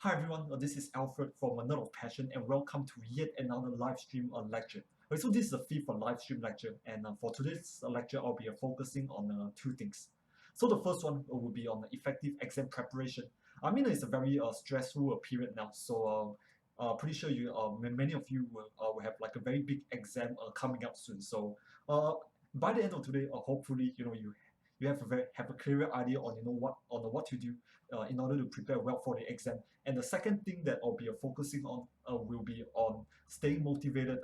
Hi everyone, this is Alfred from A Nerd of Passion and welcome to yet another live stream lecture. Okay, so this is the fifth live stream lecture and for today's lecture I'll be focusing on two things. So the first one will be on effective exam preparation. I mean it's a very stressful period now, so pretty sure many of you will have like a very big exam coming up soon. So by the end of today, hopefully you have a clearer idea on what to do in order to prepare well for the exam. And the second thing that I'll be focusing on will be on staying motivated,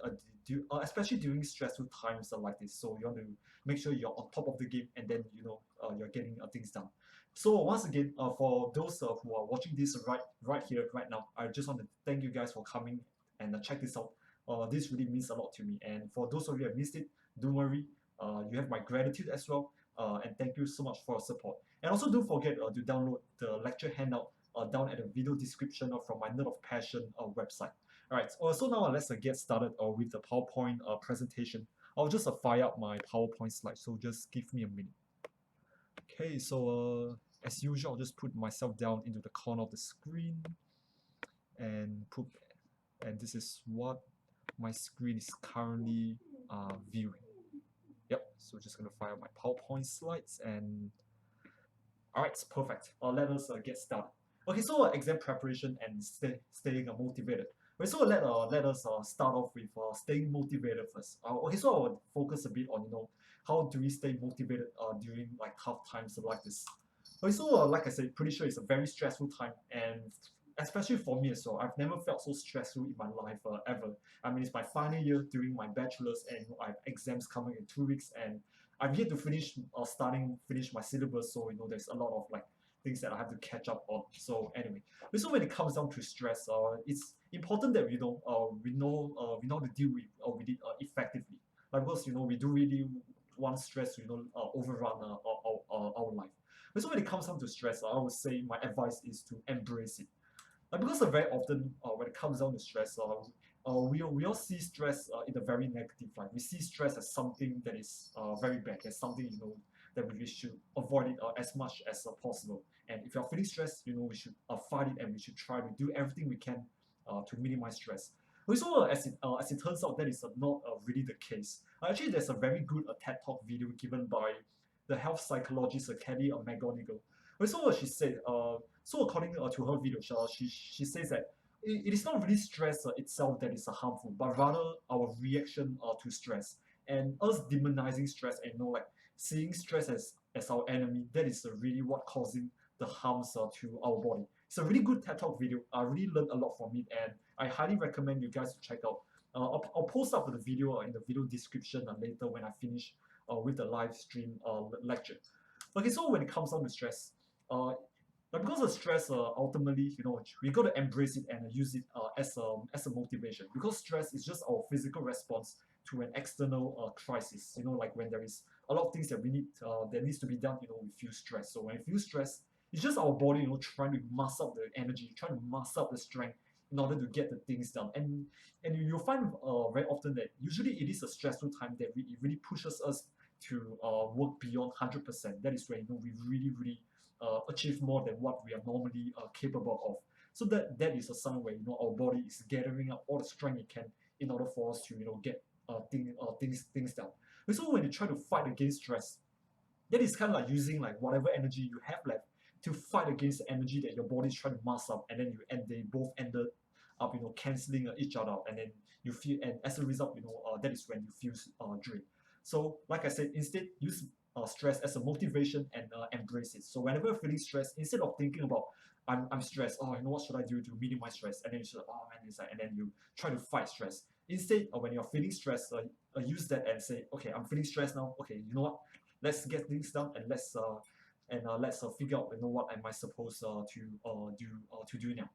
especially during stressful times like this. So you want to make sure you're on top of the game, and then you're getting things done. So once again, for those who are watching this right here, right now, I just want to thank you guys for coming and check this out. This really means a lot to me. And for those of you who have missed it, don't worry. You have my gratitude as well. And thank you so much for your support. And also don't forget to download the lecture handout down at the video description from my Nerd of Passion website. Alright, so now let's get started with the PowerPoint presentation. I'll just fire up my PowerPoint slide, so just give me a minute. Okay, so as usual, I'll just put myself down into the corner of the screen and this is what my screen is currently viewing. Yep, so just gonna fire my PowerPoint slides and alright, perfect. Let us get started. Okay, so exam preparation and staying motivated. Okay, so let us start off with staying motivated first. Okay, so I will focus a bit on how do we stay motivated during like tough times like this. Okay, so like I said, pretty sure it's a very stressful time, and especially for me as well. I've never felt so stressful in my life ever. I mean, it's my final year during my bachelor's, and I have exams coming in 2 weeks, and I'm yet to finish my syllabus. So there's a lot of like things that I have to catch up on. So anyway, so when it comes down to stress, it's important that we know how to deal with it effectively. Like because we do really want stress to overrun our life. But so when it comes down to stress, I would say my advice is to embrace it. Because very often when it comes down to stress, we all see stress in a very negative light. We see stress as something that is very bad, as something that we should avoid it as much as possible. And if you're feeling stressed, we should fight it, and we should try to do everything we can to minimize stress. Also, as it turns out, that is not really the case. Actually, there's a very good TED Talk video given by the health psychologist Kelly McGonigal. So what she said, so according to her video, she says that it is not really stress itself that is harmful, but rather our reaction to stress, and us demonizing stress, and like seeing stress as our enemy. That is really what causing the harms to our body. It's a really good TED Talk video. I really learned a lot from it, and I highly recommend you guys to check out. I'll post up the video in the video description later when I finish with the live stream lecture. Okay, so when it comes down to stress, but because of stress, ultimately, we got to embrace it and use it as a motivation. Because stress is just our physical response to an external crisis. Like when there is a lot of things that we need that needs to be done. We feel stress. So when we feel stress, it's just our body, trying to muster up the energy, trying to muster up the strength in order to get the things done. And you'll find very often that usually it is a stressful time that it really pushes us to work beyond 100%. That is where we really achieve more than what we are normally capable of. So that is a sign where our body is gathering up all the strength it can in order for us to get things done. And so when you try to fight against stress, that is kind of like using like whatever energy you have left to fight against the energy that your body is trying to mass up, and then they both ended up canceling each other out, and then you feel, and as a result that is when you feel drained. So like I said, instead use stress as a motivation and embrace it. So whenever you're feeling stressed, instead of thinking about I'm stressed, what should I do to minimize stress, and then you say, oh man, it's like, and then you try to fight stress. Instead, when you're feeling stressed, use that and say, okay, I'm feeling stressed now. Okay, you know what? Let's get things done, and let's figure out what am I supposed to do now.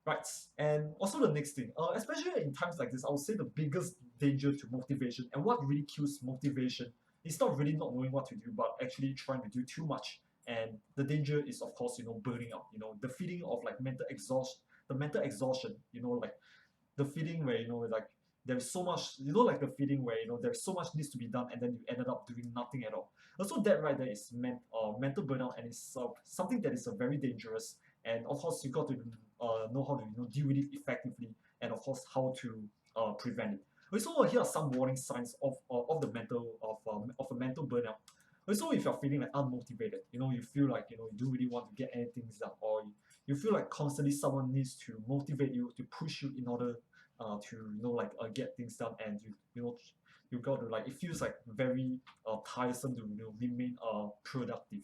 Right, and also the next thing, especially in times like this, I would say the biggest danger to motivation and what really kills motivation is not really not knowing what to do, but actually trying to do too much. And the danger is, of course, burning out. The feeling of like mental exhaustion. Like the feeling where like there's so much, like the feeling where there's so much needs to be done, and then you ended up doing nothing at all. Also, that right there is mental burnout, and it's something that is very dangerous. And of course, you got to know how to deal with it effectively, and of course how to prevent it. Also, here are some warning signs of the mental of a mental burnout. Also, if you're feeling like unmotivated, you feel like you don't really want to get anything done, or you feel like constantly someone needs to motivate you, to push you in order to like get things done, and you got to like, it feels like very tiresome to remain productive.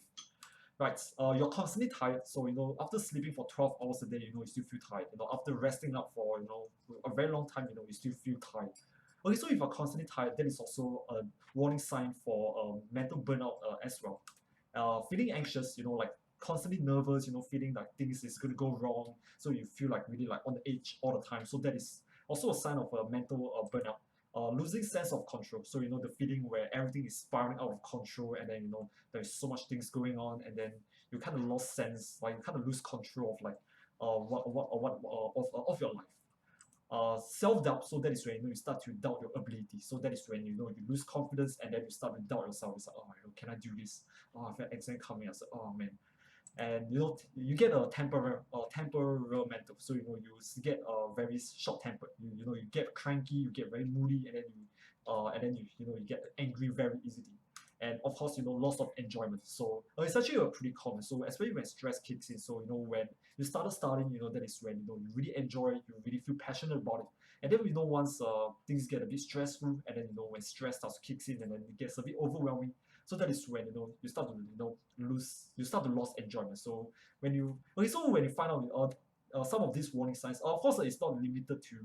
Right, you're constantly tired, so after sleeping for 12 hours a day, you still feel tired. After resting up for a very long time, you still feel tired. Okay, so if you're constantly tired, that is also a warning sign for mental burnout as well. Feeling anxious, like constantly nervous, feeling like things is gonna go wrong, so you feel like really like on the edge all the time. So that is also a sign of a mental burnout. Losing sense of control, so the feeling where everything is spiraling out of control, and then there's so much things going on, and then you kind of lost sense, like you kind of lose control of like of your life. Self-doubt, so that is when you start to doubt your ability. So that is when you lose confidence, and then you start to doubt yourself. It's like, oh, can I do this? Oh, I've got exam coming. I said, oh man. And you get a temperamental, so you get very short tempered. You get cranky, you get very moody, and then you get angry very easily. And of course, loss of enjoyment. So it's actually a pretty common. So especially when stress kicks in, so when you started studying, that is when you really enjoy it, you really feel passionate about it. And then once things get a bit stressful, and then when stress starts to kicks in, and then it gets a bit overwhelming, so that is when you start to you start to lose enjoyment. So when you find out some of these warning signs, of course it's not limited to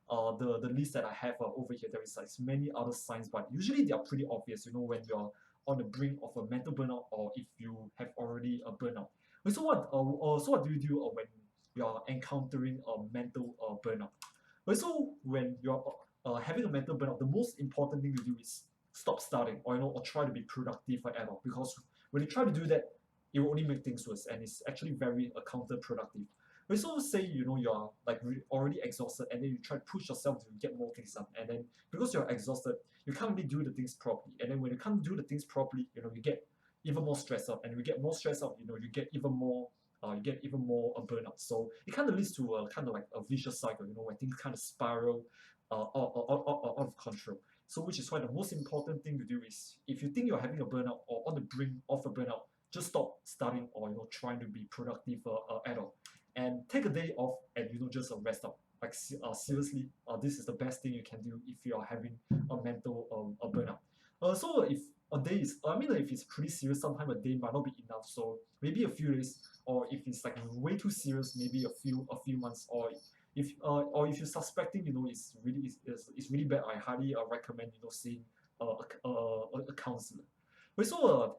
the list that I have over here. There is like many other signs, but usually they are pretty obvious. When you're on the brink of a mental burnout, or if you have already a burnout. So what do you do when you are encountering a mental burnout? So when you're having a mental burnout, the most important thing to do is stop studying, or try to be productive at all. Because when you try to do that, it will only make things worse, and it's actually very counterproductive. So say you're like already exhausted, and then you try to push yourself to get more things done, and then because you're exhausted, you can't really do the things properly. And then when you can't do the things properly, you get even more stressed out, and you get more stressed out, you get even more burnout. So it kind of leads to a kind of like a vicious cycle, where things kind of spiral out of control. So which is why the most important thing to do is, if you think you're having a burnout or on the brink of a burnout, just stop studying, or trying to be productive at all, and take a day off, and just rest up. Like seriously, this is the best thing you can do if you are having a mental a burnout. So if a day is, I mean, if it's pretty serious, sometimes a day might not be enough. So maybe a few days, or if it's like way too serious, maybe a few months, or if you're suspecting, it's really bad, I highly recommend seeing a counselor. So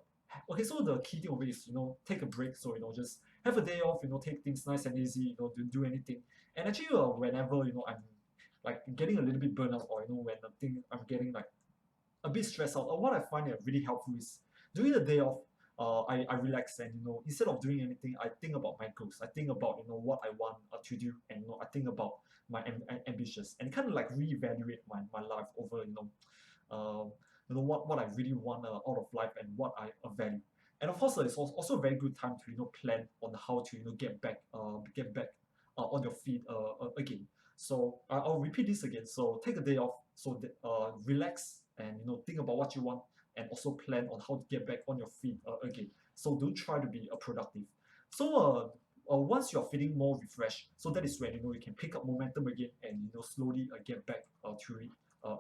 the key thing of it is take a break. So just have a day off. Take things nice and easy. Don't do anything. And actually, whenever I'm like getting a little bit burnt out, or when I'm getting like a bit stressed out. What I find that really helpful is during the day off, I relax, and instead of doing anything, I think about my goals. I think about what I want to do, and I think about my ambitions, and kind of like reevaluate my life over what I really want out of life, and what I value. And of course, it's also a very good time to plan on how to get back on your feet again. So I'll repeat this again. So take a day off. So that, relax, and think about what you want, and also plan on how to get back on your feet again. So don't try to be productive. So once you're feeling more refreshed, so that is when you can pick up momentum again, and slowly get back to it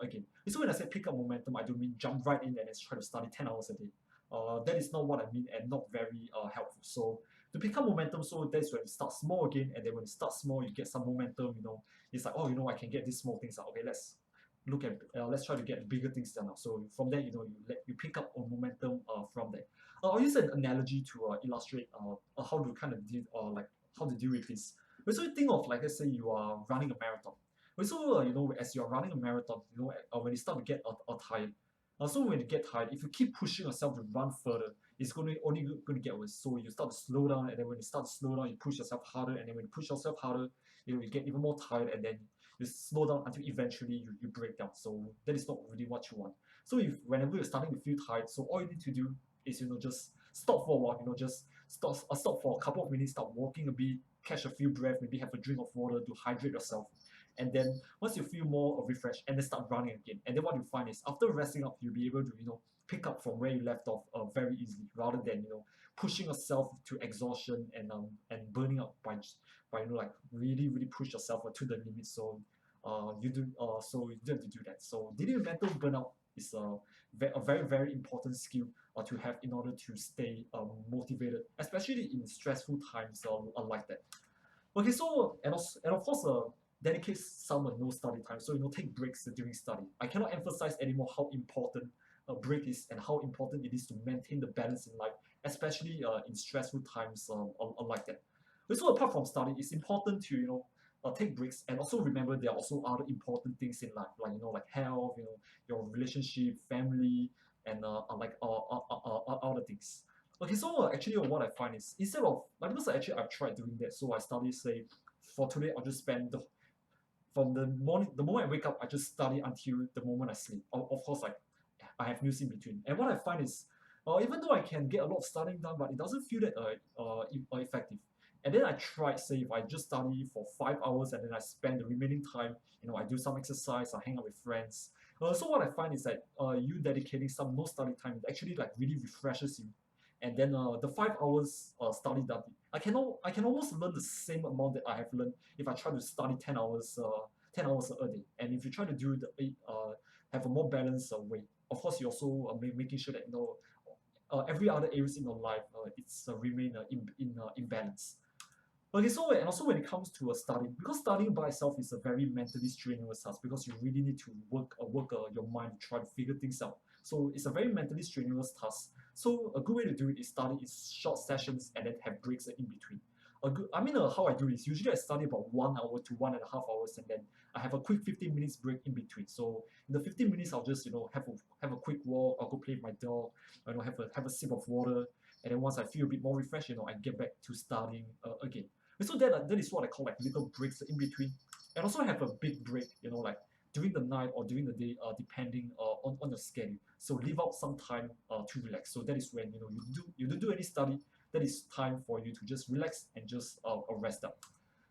again. So when I say pick up momentum, I don't mean jump right in and then try to study 10 hours a day. That is not what I mean, and not very helpful. So to pick up momentum, so that's when you start small again, and then when you start small, you get some momentum. It's like, oh, I can get these small things out. Okay, let's try to get bigger things done now. So from there, you pick up on momentum from there. I'll use an analogy to illustrate how to kind of deal like how to deal with this. So you think of, like, let's say you are running a marathon. So as you're running a marathon, when you start to get tired. So when you get tired, if you keep pushing yourself to run further, it's only going to get worse. So you start to slow down, and then when you start to slow down, you push yourself harder, and then when you push yourself harder, you get even more tired, and then you slow down until eventually you break down. So that is not really what you want. So if whenever you're starting to feel tired, so all you need to do is just stop for a while. Just stop for a couple of minutes, start walking a bit, catch a few breath, maybe have a drink of water to hydrate yourself. And then once you feel more refreshed, and then start running again. And then what you find is after resting up, you'll be able to pick up from where you left off very easily, rather than pushing yourself to exhaustion and burning out by like really push yourself to the limit. So you don't have to do that. So dealing with mental burnout is a very important skill to have in order to stay motivated, especially in stressful times like that. Okay, so and of course, dedicate some no study time. So take breaks during study. I cannot emphasize anymore how important a break is and how important it is to maintain the balance in life, especially in stressful times like that. So apart from study, it's important to take breaks, and also remember there are also other important things in life, like like health, your relationship, family, and other things. Okay, so actually what I find is, instead of like, because actually I've tried doing that, so I study, say, for today I'll just spend from the moment I wake up, I just study until the moment I sleep. Of course, like I have news in between. And what I find is, even though I can get a lot of studying done, but it doesn't feel that effective. And then I tried, say, if I just study for 5 hours and then I spend the remaining time, I do some exercise, I hang out with friends. So what I find is that you dedicating some no study time, it actually like really refreshes you. And then the 5 hours study done, I can almost learn the same amount that I have learned if I try to study 10 hours a day. And if you try to do have a more balanced way, of course, you're also making sure that every other areas in your life it's remain in balance. Okay, so and also when it comes to studying, because studying by itself is a very mentally strenuous task, because you really need to work your mind to try to figure things out. So it's a very mentally strenuous task. So a good way to do it is study in short sessions and then have breaks in between. How I do it is usually I study about 1 hour to 1.5 hours, and then I have a quick 15 minutes break in between. So in the 15 minutes, I'll just have a quick walk. I'll go play with my dog. Have a sip of water, and then once I feel a bit more refreshed, I get back to studying again. And so that is what I call like little breaks in between, and also have a big break, like during the night or during the day, depending on your schedule. So leave out some time to relax. So that is when you don't do any study. That is time for you to just relax and just rest up.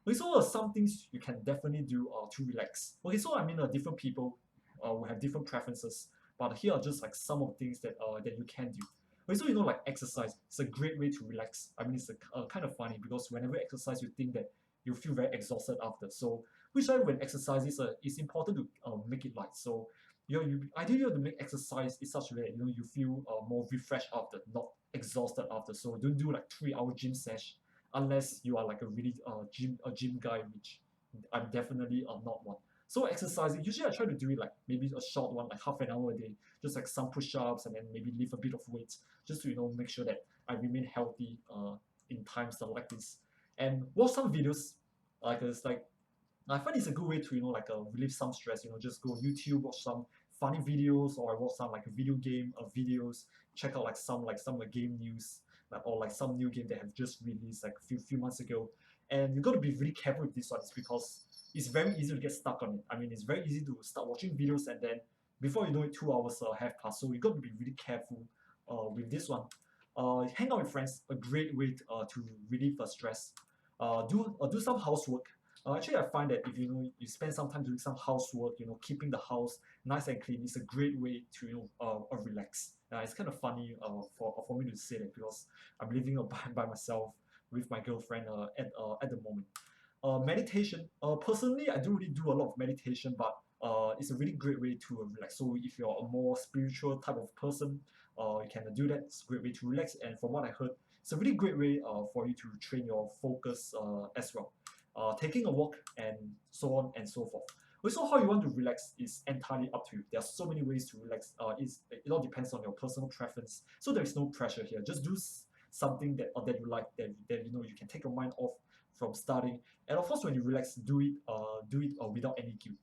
Okay, so some things you can definitely do to relax. Okay, so different people will have different preferences, but here are just like some of the things that you can do. Okay, so like exercise, it's a great way to relax. It's kind of funny because whenever you exercise, you think that you feel very exhausted after. So which time when exercise is important to make it light. So you ideally have to make exercise in such a way that you feel more refreshed after, not exhausted after. So don't do like 3 hour gym sesh unless you are like a really gym guy, which I'm definitely not one. So exercising, usually I try to do it like maybe a short one, like half an hour a day, just like some push-ups, and then maybe lift a bit of weight, just to make sure that I remain healthy in times like this. And watch some videos, like it's like I find it's a good way to like relieve some stress. Just go YouTube, watch some funny videos, or I watch some like video game videos. Check out like some game news, or like some new game that have just released like few months ago. And you got to be really careful with this one, it's because it's very easy to get stuck on it. It's very easy to start watching videos, and then before you know it, 2 hours have passed. So you got to be really careful with this one. Hang out with friends, a great way to relieve stress. Do some housework. Actually, I find that if you spend some time doing some housework, keeping the house nice and clean, is a great way to relax. It's kind of funny for me to say that, because I'm living by myself with my girlfriend at the moment. Meditation. Personally, I don't really do a lot of meditation, but it's a really great way to relax. So if you're a more spiritual type of person, you can do that. It's a great way to relax. And from what I heard, it's a really great way for you to train your focus as well. Taking a walk, and so on and so forth. Also, how you want to relax is entirely up to you. There are so many ways to relax. It all depends on your personal preference. So there is no pressure here. Just do something that you like, that you can take your mind off from studying. And of course, when you relax, do it without any guilt.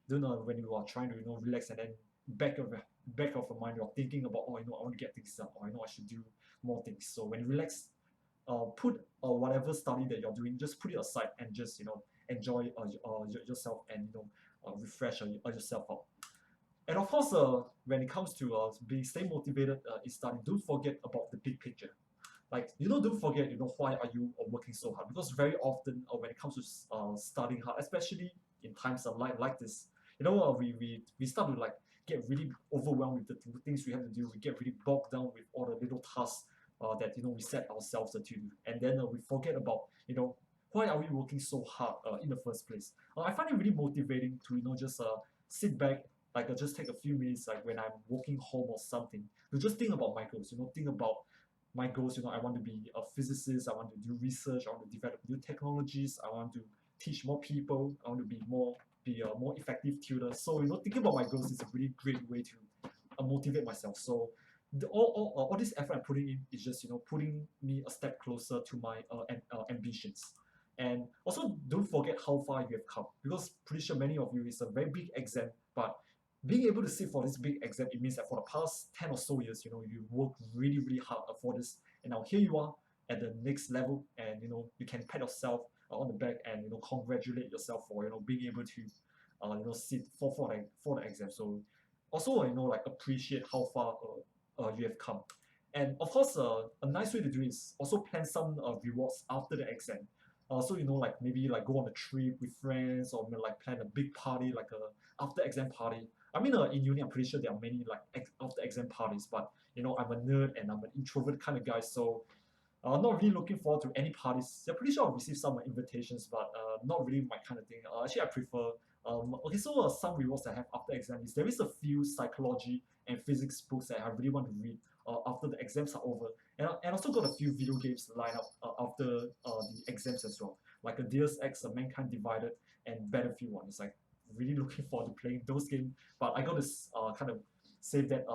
Don't when you are trying to relax, and then back of your mind you're thinking about, I want to get things done, or I should do more things. So when you relax, put whatever study that you're doing, just put it aside and just enjoy yourself, and refresh yourself out. And of course, when it comes to stay motivated in studying, don't forget about the big picture. like don't forget why are you working so hard, because very often when it comes to studying hard, especially in times of like this, we start to like get really overwhelmed with the things we have to do. We get really bogged down with all the little tasks that we set ourselves to do, and then we forget about why are we working so hard in the first place. I find it really motivating to just sit back, like just take a few minutes, like when I'm walking home or something, to just think about my goals. Think about my goals. I want to be a physicist. I want to do research. I want to develop new technologies. I want to teach more people. I want to be a more effective tutor. So thinking about my goals is a really great way to motivate myself. So all this effort I'm putting in is just putting me a step closer to my ambitions. And also don't forget how far you have come, because pretty sure many of you, it's a very big exam, but being able to sit for this big exam, it means that for the past 10 or so years, you work really, really hard for this, and now here you are at the next level, and you can pat yourself on the back and congratulate yourself for being able to sit for the exam. So also like appreciate how far you have come. And of course, a nice way to do is also plan some rewards after the exam. So like maybe like go on a trip with friends, or maybe like plan a big party, like a after exam party. I mean, in uni, I'm pretty sure there are many like after exam parties, but I'm a nerd and I'm an introvert kind of guy, so not really looking forward to any parties. I'm pretty sure I'll receive some invitations, but not really my kind of thing. Actually, I prefer. Okay, so some rewards I have after exam is there is a few psychology and physics books that I really want to read after the exams are over, and also got a few video games lined up after the exams as well, like a Deus Ex, a Mankind Divided, and Battlefield 1. It's like really looking forward to playing those games, but I got to kind of save that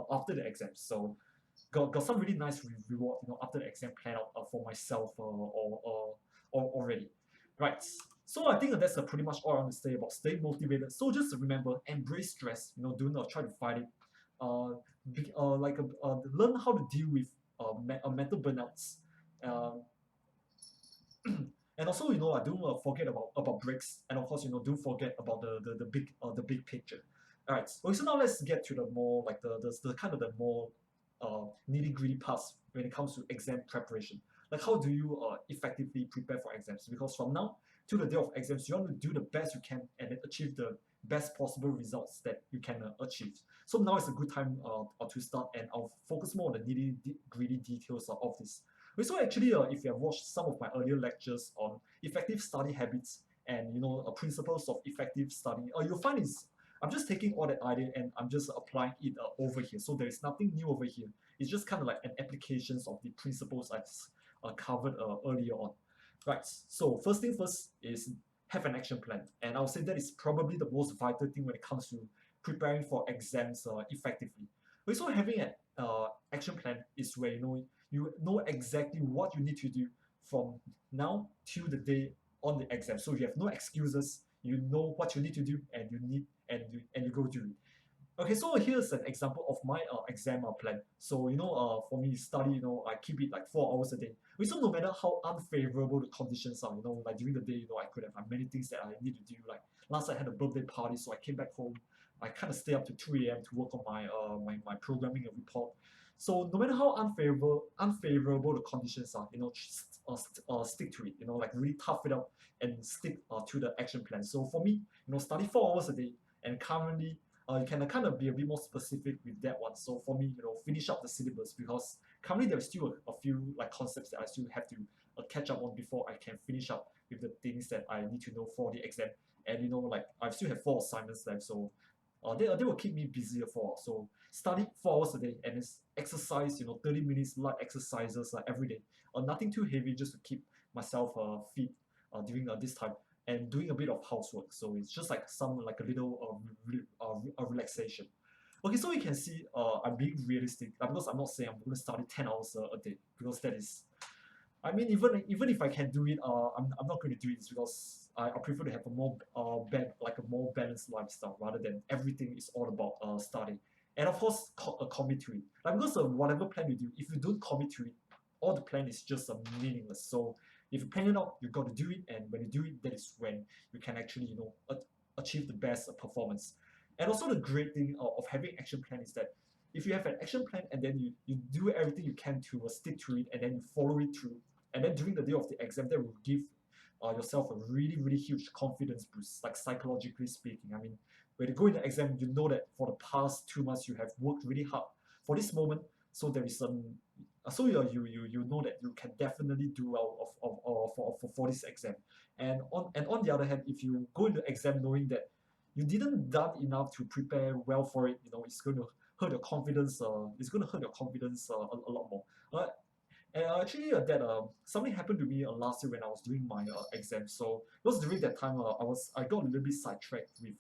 after the exams. So got some really nice reward after the exam plan out for myself or already, right? So I think that's pretty much all I want to say about staying motivated. So just remember, embrace stress. Do not try to fight it. Learn how to deal with mental burnouts. Um, and also, I don't forget about breaks, and of course, don't forget about the big picture. All right. Okay, so now let's get to the more like the kind of the more nitty gritty parts when it comes to exam preparation. Like how do you effectively prepare for exams? Because from now to the day of exams, you want to do the best you can and then achieve the best possible results that you can achieve. So now is a good time to start, and I'll focus more on the nitty gritty details of this. Okay, so actually, if you have watched some of my earlier lectures on effective study habits and principles of effective study, you'll find is I'm just taking all that idea and I'm just applying it over here. So there is nothing new over here. It's just kind of like an applications of the principles I've covered earlier on. Right. So first thing first is have an action plan, and I'll say that is probably the most vital thing when it comes to preparing for exams effectively. Also, having an action plan is where you know exactly what you need to do from now till the day on the exam. So you have no excuses. You know what you need to do, and you go do it. Okay, so here's an example of my exam plan. So for me, study, I keep it like 4 hours a day. So no matter how unfavorable the conditions are, like during the day, I could have many things that I need to do. Like last I had a birthday party, so I came back home. I kind of stay up to 2 a.m. to work on my programming report. So no matter how unfavorable the conditions are, stick to it. Like really tough it up and stick to the action plan. So for me, study 4 hours a day, and currently you can kind of be a bit more specific with that one. So for me, finish up the syllabus, because currently there's still a few like concepts that I still have to catch up on before I can finish up with the things that I need to know for the exam. And like I still have 4 assignments left, so they will keep me busy for. So study 4 hours a day, and it's exercise, 30 minutes light exercises like every day. Nothing too heavy, just to keep myself fit during this time, and doing a bit of housework. So it's just like like a little relaxation. Okay, so you can see I'm being realistic, because I'm not saying I'm going to study 10 hours a day, because that is, I mean, even if I can do it, I'm not going to do it, because I prefer to have a more like a more balanced lifestyle, rather than everything is all about studying. And of course, commit to it. Like, because whatever plan you do, if you don't commit to it, all the plan is just meaningless. So if you plan it out, you got to do it, and when you do it, that is when you can actually achieve the best performance. And also the great thing of having action plan is that if you have an action plan and then you do everything you can to stick to it and then you follow it through, and then during the day of the exam, that will give yourself a really, really huge confidence boost, like psychologically speaking. I mean, when you go in the exam, you know that for the past 2 months you have worked really hard for this moment, so there is some so you know that you can definitely do well for this exam. And on the other hand, if you go into exam knowing that you didn't done enough to prepare well for it, it's going to hurt your confidence. It's going to hurt your confidence a lot more. Uh, and actually, that something happened to me last year when I was doing my exam. So because during that time, I got a little bit sidetracked with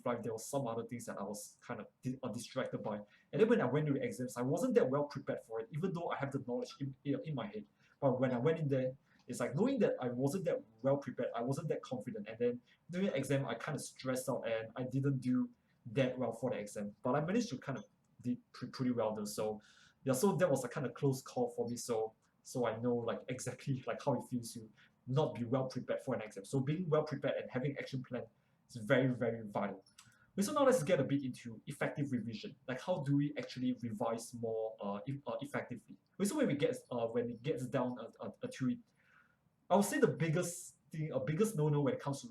like there was some other things that I was kind of distracted by. And then when I went to the exams, I wasn't that well prepared for it, even though I have the knowledge in my head. But when I went in there, it's like knowing that I wasn't that well prepared, I wasn't that confident, and then during the exam, I kind of stressed out and I didn't do that well for the exam. But I managed to kind of did pretty well though. So yeah, so that was a kind of close call for me. So I know like exactly like how it feels to not be well prepared for an exam. So being well prepared and having action plan is very, very vital. Okay, so now let's get a bit into effective revision. Like how do we actually revise more effectively? Okay, so when it gets down to it, I would say the biggest no-no when it comes to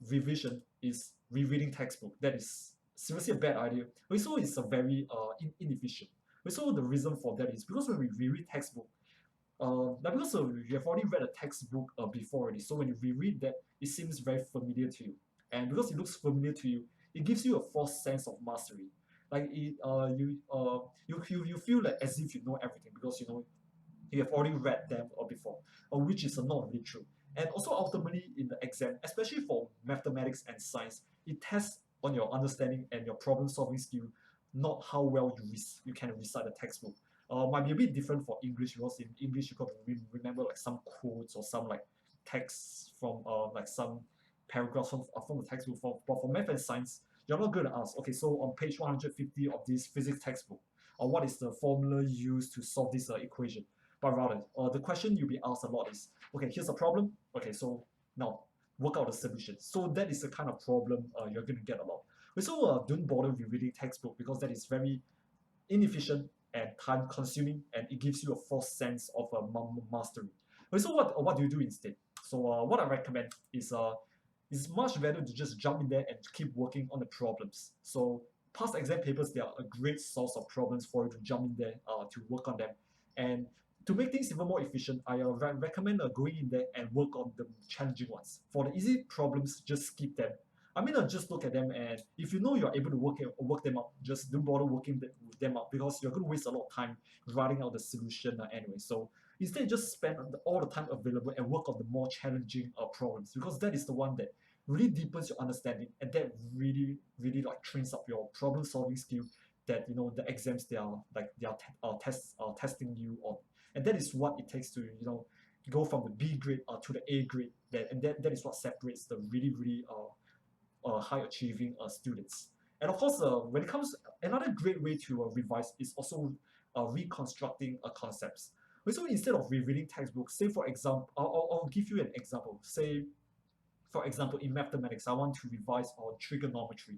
revision is rereading textbook. That is seriously a bad idea. Also, it's a very inefficient. Also, the reason for that is because when we reread textbook, like because you have already read a textbook before already, so when you reread that, it seems very familiar to you, and because it looks familiar to you, it gives you a false sense of mastery. Like you feel like as if you know everything because you have already read them or before, or which is not really true. And also ultimately in the exam, especially for mathematics and science, it tests on your understanding and your problem solving skill, not how well you can recite the textbook. Might be a bit different for English because in English you got to remember like some quotes or some like texts from like some paragraphs from the textbook. But for math and science, you're not going to ask, okay, so on page 150 of this physics textbook, what is the formula used to solve this equation? But rather, the question you'll be asked a lot is, okay, here's a problem. Okay, so now work out the solution. So that is the kind of problem you're going to get a lot. So don't bother rereading textbook because that is very inefficient and time consuming, and it gives you a false sense of mastery. So what do you do instead? So what I recommend is it's much better to just jump in there and keep working on the problems. So past exam papers, they are a great source of problems for you to jump in there to work on them. And to make things even more efficient, I recommend going in there and work on the challenging ones. For the easy problems, just skip them. I mean, just look at them, and if you know you're able to work them out, just don't bother working them out because you're going to waste a lot of time writing out the solution anyway. So instead, just spend all the time available and work on the more challenging problems because that is the one that really deepens your understanding and that really, really like trains up your problem solving skill that the exams they are testing you on, and that is what it takes to go from the B grade to the A grade. That is what separates the really, really high achieving students. And of course, when it comes, another great way to revise is also reconstructing concepts. So instead of rereading textbooks, say for example, I'll give you an example. Say, for example, in mathematics, I want to revise on trigonometry.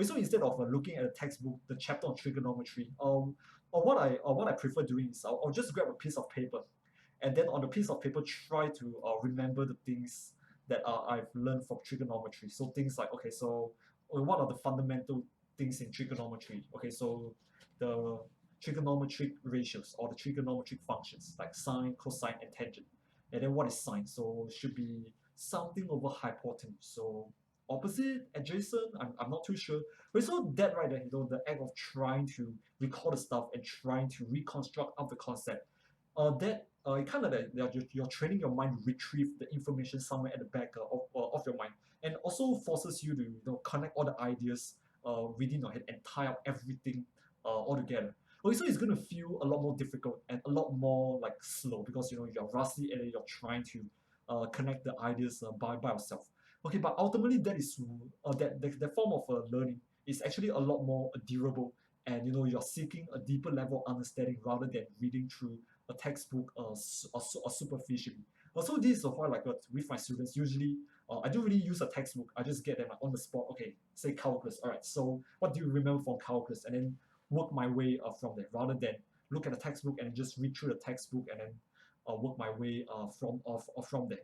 So instead of looking at a textbook, the chapter on trigonometry, or what I prefer doing is I'll just grab a piece of paper, and then on the piece of paper try to remember the things that I've learned from trigonometry. So things like, okay, so what are the fundamental things in trigonometry? Okay, so the trigonometric ratios or the trigonometric functions like sine, cosine, and tangent. And then what is sine? So it should be something over hypotenuse. So opposite, adjacent, I'm not too sure. But so that right there, the act of trying to recall the stuff and trying to reconstruct up the concept, that it kind of like you're training your mind to retrieve the information somewhere at the back of your mind, and also forces you to connect all the ideas within your head and tie up everything all together. Also, it's going to feel a lot more difficult and a lot more like slow because you're rusty and you're trying to connect the ideas by yourself. Okay, but ultimately that is that form of learning is actually a lot more durable, and you're seeking a deeper level of understanding rather than reading through a textbook superficially. Also, this is why like with my students usually I don't really use a textbook. I just get them like, on the spot. Okay, say calculus. All right. So what do you remember from calculus? And then work my way from there, rather than look at the textbook and just read through the textbook and then work my way from there.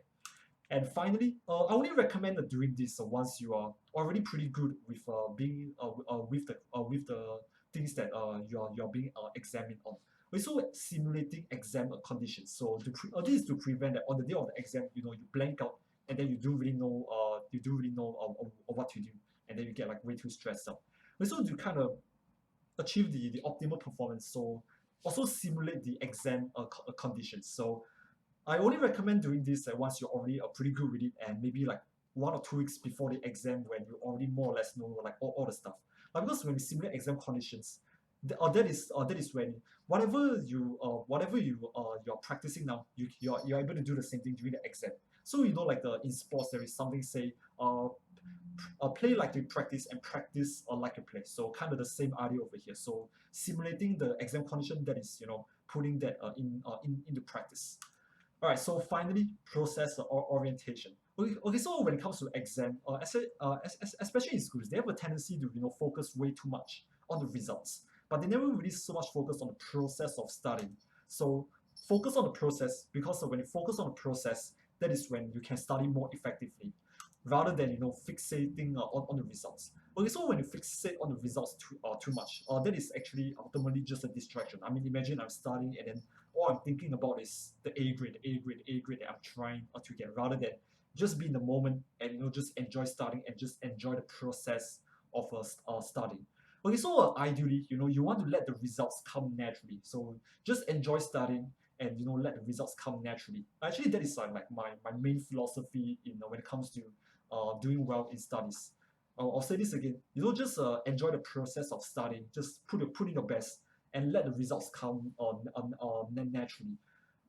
And finally, I only recommend doing this once you are already pretty good with being with the things that you're being examined on. Also, simulating exam conditions. So this is to prevent that on the day of the exam, you blank out and then you do really know what to do, and then you get like way too stressed out. Also, to kind of achieve the optimal performance, so also simulate the exam conditions. So I only recommend doing this once you're already pretty good with it, and maybe like 1 or 2 weeks before the exam when you already more or less know like all the stuff. But because when we simulate exam conditions, that is when whatever you're practicing now, you're able to do the same thing during the exam. So like in sports there is something say play like you practice and practice like you play. So kind of the same idea over here. So simulating the exam condition, that is putting that into practice. All right, so finally, process orientation. Okay, so when it comes to exam, especially in schools, they have a tendency to focus way too much on the results, but they never really so much focus on the process of studying. So focus on the process, because when you focus on the process, that is when you can study more effectively, rather than fixating on the results. Okay, so when you fixate on the results too much, that is actually ultimately just a distraction. I mean, imagine I'm studying and then all I'm thinking about is the A grade that I'm trying to get, rather than just be in the moment and just enjoy studying and just enjoy the process of studying. Okay, so ideally, you want to let the results come naturally. So just enjoy studying and let the results come naturally. Actually, that is like my main philosophy when it comes to doing well in studies. I'll say this again. Just enjoy the process of studying. Just put in your best and let the results come naturally.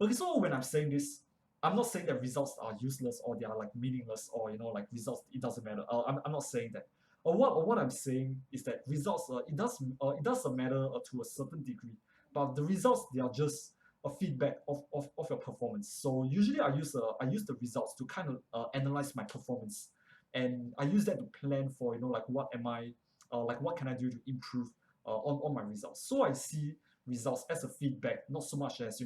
Okay, so when I'm saying this, I'm not saying that results are useless or they are like meaningless, or like results it doesn't matter. I'm not saying that. What I'm saying is that results it does matter to a certain degree, but the results, they are just a feedback of your performance. So usually I use the results to kind of analyze my performance, and I use that to plan for like what can I do to improve on my results. So I see results as a feedback, not so much as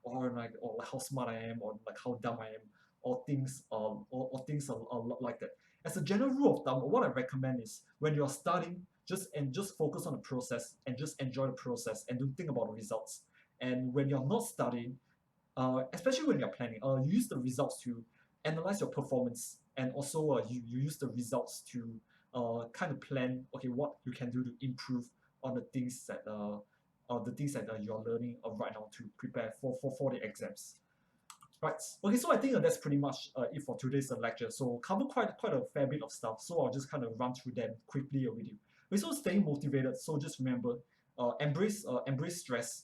or like how smart I am, or like how dumb I am, or things things like that. As a general rule of thumb, what I recommend is when you're studying, just focus on the process and just enjoy the process and don't think about the results. And when you're not studying, especially when you're planning, you use the results to analyze your performance, and also you use the results to kind of plan, okay, what you can do to improve on the things that you're learning right now to prepare for the exams. Right. Okay, so I think that's pretty much it for today's lecture. So cover quite a fair bit of stuff. So I'll just kind of run through them quickly with you. Okay, so staying motivated. So just remember, embrace stress,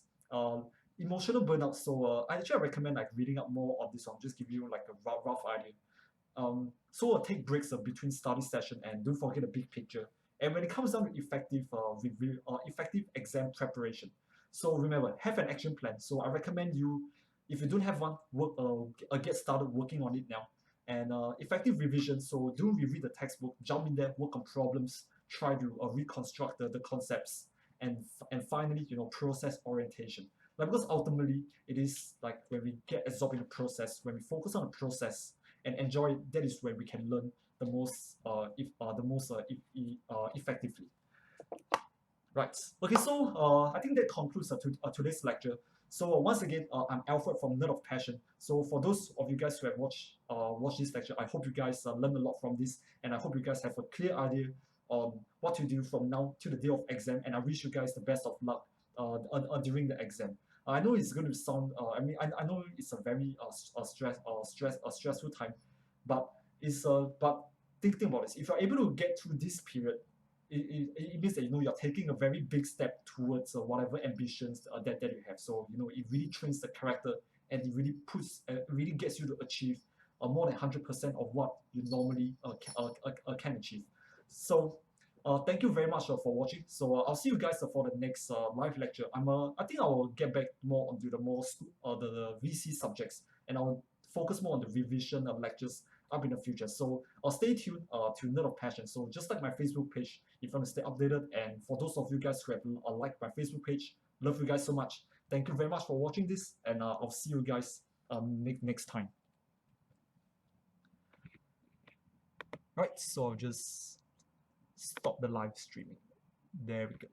emotional burnout. So I recommend like reading up more on this one. Just give you like a rough idea. So take breaks between study session, and don't forget the big picture. And when it comes down to effective exam preparation, so remember, have an action plan. So I recommend you, if you don't have one, get started working on it now. And effective revision. So do reread the textbook, jump in there, work on problems, try to reconstruct the concepts, and finally, process orientation. Like, because ultimately, it is like when we get absorbed in the process, when we focus on the process and enjoy it, that is when we can learn the most effectively. Right. Okay, so I think that concludes today's lecture. So once again, I'm Alfred from Nerd of Passion. So for those of you guys who have watched this lecture, I hope you guys learned a lot from this, and I hope you guys have a clear idea on what to do from now to the day of exam. And I wish you guys the best of luck during the exam. I know it's going to sound. I know it's a very stressful time, but think about this. If you're able to get through this period, it means that you're taking a very big step towards whatever ambitions that you have. So it really trains the character, and it really gets you to achieve more than 100% of what you normally can achieve. So thank you very much for watching. So I'll see you guys for the next live lecture. I think I will get back more onto the VC subjects, and I'll focus more on the revision of lectures. up in the future. So stay tuned to Nerd of Passion. So just like my Facebook page if you want to stay updated. And for those of you guys who have liked my Facebook page, love you guys so much. Thank you very much for watching this, and I'll see you guys next time. Right, so I'll just stop the live streaming. There we go.